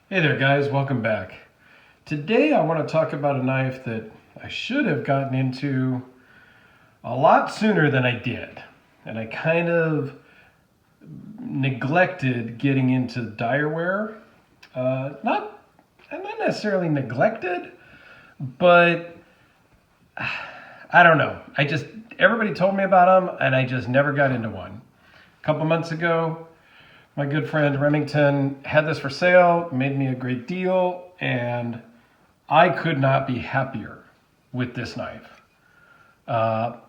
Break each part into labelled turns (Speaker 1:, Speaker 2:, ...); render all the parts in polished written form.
Speaker 1: Hey there guys, welcome back. Today I want to talk about a knife that I should have gotten into a lot sooner than I did. And I kind of neglected getting into Direware. Not necessarily neglected, but I don't know. Everybody told me about them and I just never got into one. A couple months ago, my good friend Remington had this for sale, made me a great deal, and I could not be happier with this knife. I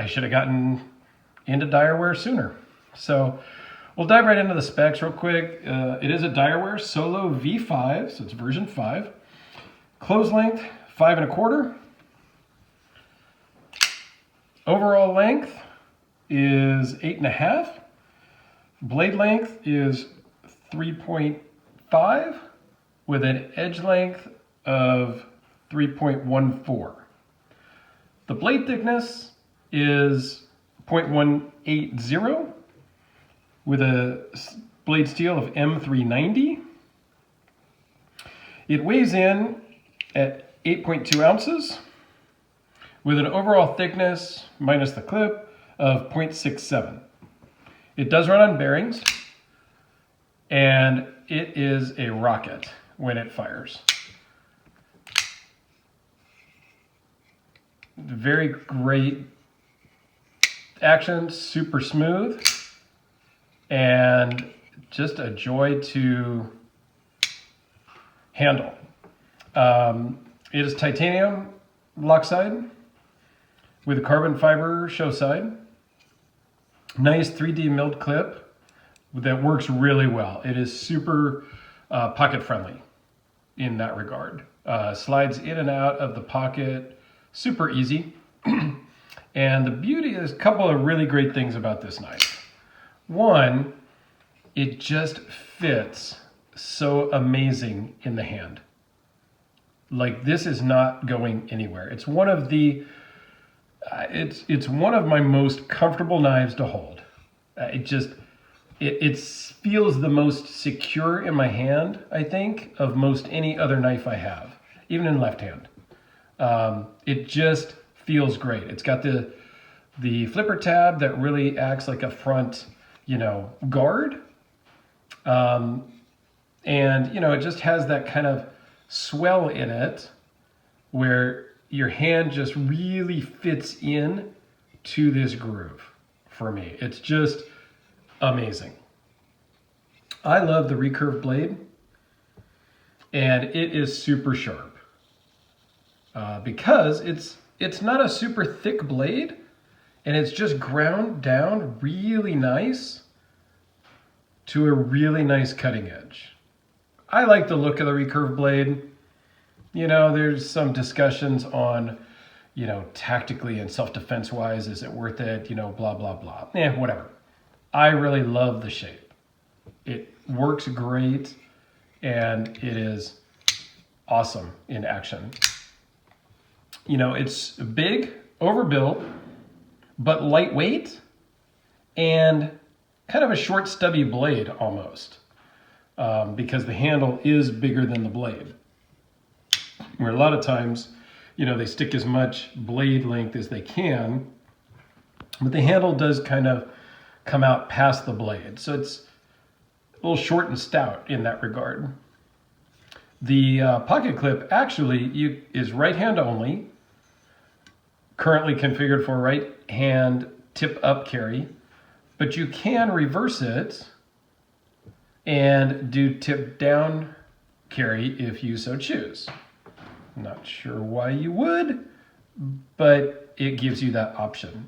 Speaker 1: should have gotten into Direware sooner. So we'll dive right into the specs real quick. It is a Direware Solo V5, so it's version 5. Close length, 5 1/4. Overall length is 8 1/2. Blade length is 3.5 with an edge length of 3.14. The blade thickness is 0.180 with a blade steel of M390. It weighs in at 8.2 ounces with an overall thickness, minus the clip, of 0.67. It does run on bearings, and it is a rocket when it fires. Very great action, super smooth, and just a joy to handle. It is titanium lock side with a carbon fiber show side. Nice 3D milled clip that works really well. It is super pocket friendly in that regard. Slides in and out of the pocket, super easy. And the beauty is a couple of really great things about this knife. One, it just fits so amazing in the hand. Like, this is not going anywhere. It's one of the it's one of my most comfortable knives to hold. It feels the most secure in my hand, I think, of most any other knife I have, even in left hand. It just feels great. It's got the flipper tab that really acts like a front, guard. And, it just has that kind of swell in it where your hand just really fits in to this groove for me. It's just amazing. I love the Recurve Blade, and it is super sharp because it's not a super thick blade, and it's just ground down really nice to a really nice cutting edge. I like the look of the Recurve Blade. There's some discussions on, tactically and self-defense wise, is it worth it? Blah, blah, blah. Whatever. I really love the shape. It works great, and it is awesome in action. It's big, overbuilt, but lightweight, and kind of a short, stubby blade almost, because the handle is bigger than the blade. Where a lot of times, they stick as much blade length as they can, but the handle does kind of come out past the blade. So it's a little short and stout in that regard. The pocket clip actually is right hand only, currently configured for right hand tip up carry, but you can reverse it and do tip down carry if you so choose. Not sure why you would, but it gives you that option.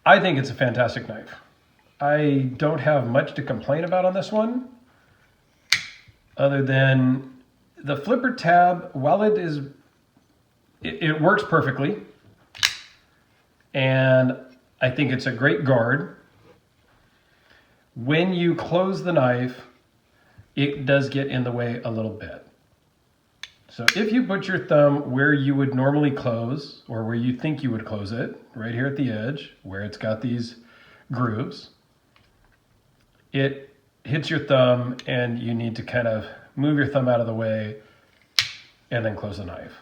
Speaker 1: I think it's a fantastic knife. I don't have much to complain about on this one, other than the flipper tab. While it works perfectly, and I think it's a great guard. When you close the knife, it does get in the way a little bit. So if you put your thumb where you would normally close, or where you think you would close it, right here at the edge, where it's got these grooves, it hits your thumb and you need to kind of move your thumb out of the way and then close the knife.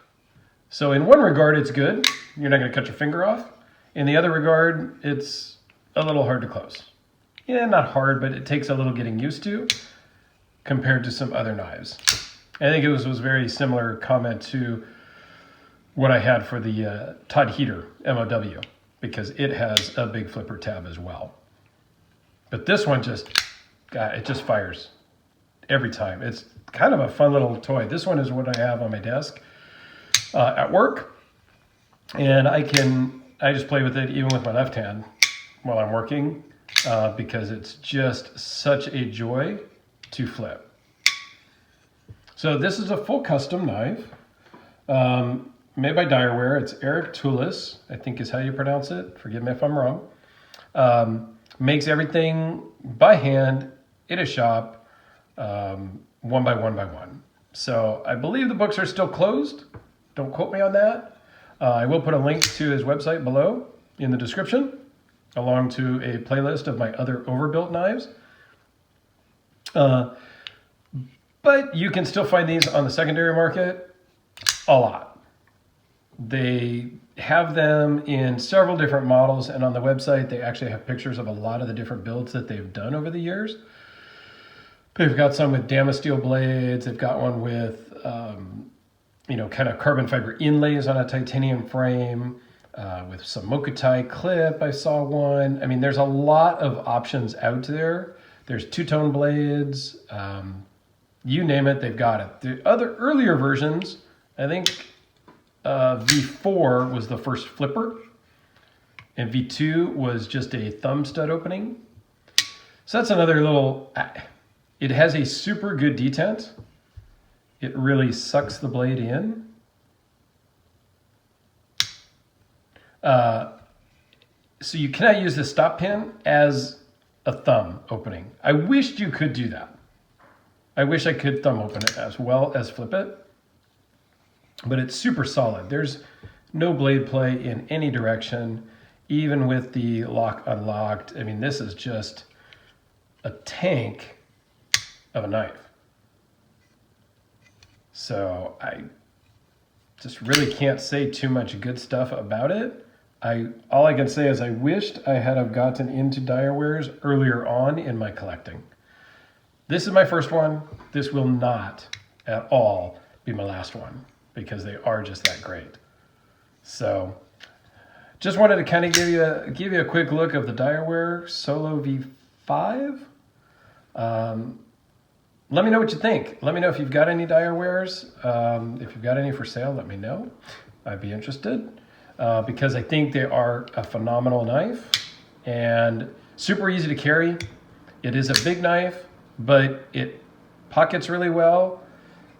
Speaker 1: So in one regard, it's good. You're not going to cut your finger off. In the other regard, it's a little hard to close. Yeah, not hard, but it takes a little getting used to compared to some other knives. I think it was very similar comment to what I had for the Todd Heater MOW, because it has a big flipper tab as well. But this one it just fires every time. It's kind of a fun little toy. This one is what I have on my desk at work, and I just play with it even with my left hand while I'm working because it's just such a joy to flip. So this is a full custom knife made by Direware. It's Eric Toulis, I think is how you pronounce it. Forgive me if I'm wrong. Makes everything by hand in a shop, one by one. So I believe the books are still closed. Don't quote me on that. I will put a link to his website below in the description, along to a playlist of my other overbuilt knives. But you can still find these on the secondary market a lot. They have them in several different models, and on the website they actually have pictures of a lot of the different builds that they've done over the years. They've got some with Damasteel blades. They've got one with kind of carbon fiber inlays on a titanium frame with some Mokutai clip. I saw one. I mean, there's a lot of options out there. There's two-tone blades. You name it, they've got it. The other earlier versions, I think V4 was the first flipper, and V2 was just a thumb stud opening. So that's another little, it has a super good detent. It really sucks the blade in. So you cannot use the stop pin as a thumb opening. I wished you could do that. I wish I could thumb open it as well as flip it, but it's super solid. There's no blade play in any direction, even with the lock unlocked. I mean, this is just a tank of a knife. So I just really can't say too much good stuff about it. All I can say is I wished I had have gotten into Direwares earlier on in my collecting. This is my first one. This will not at all be my last one because they are just that great. So just wanted to kind of give you a quick look of the Direware Solo V5. Let me know what you think. Let me know if you've got any Direwares. If you've got any for sale, let me know. I'd be interested because I think they are a phenomenal knife and super easy to carry. It is a big knife, but it pockets really well,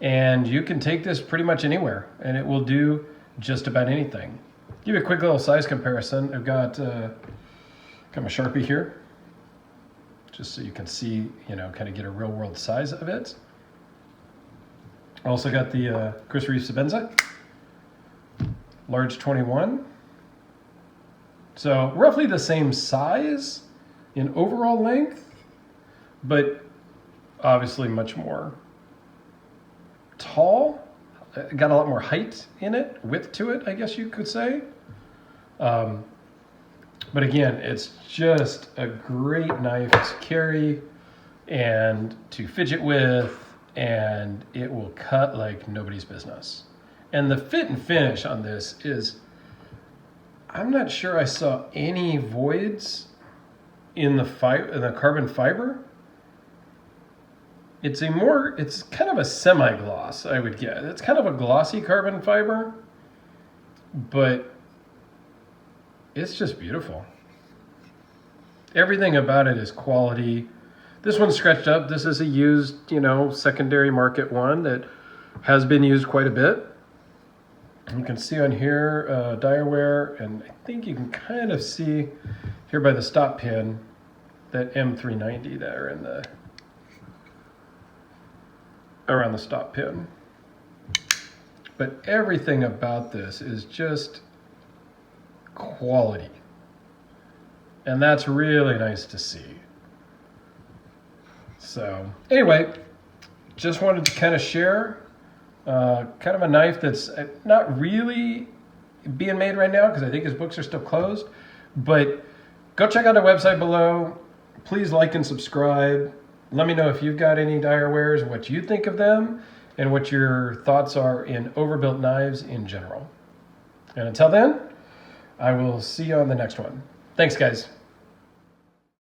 Speaker 1: and you can take this pretty much anywhere and it will do just about anything. Give you a quick little size comparison. I've got my Sharpie here, just so you can see, kind of get a real world size of it. Also got the Chris Reeve Sebenza, large 21. So roughly the same size in overall length, but obviously much more tall. Got a lot more height in it, width to it, I guess you could say. But again, it's just a great knife to carry and to fidget with, and it will cut like nobody's business. And the fit and finish on this is, I'm not sure I saw any voids in the carbon fiber. It's kind of a semi-gloss, I would guess. It's kind of a glossy carbon fiber, but it's just beautiful. Everything about it is quality. This one's scratched up. This is a used, secondary market one that has been used quite a bit. You can see on here, Direware, and I think you can kind of see here by the stop pin, that M390 there in around the stop pin. But everything about this is just quality. And that's really nice to see. So anyway, just wanted to kind of share kind of a knife that's not really being made right now because I think his books are still closed. But go check out our website below. Please like and subscribe. Let me know if you've got any Direwares, what you think of them, and what your thoughts are in overbuilt knives in general. And until then, I will see you on the next one. Thanks, guys.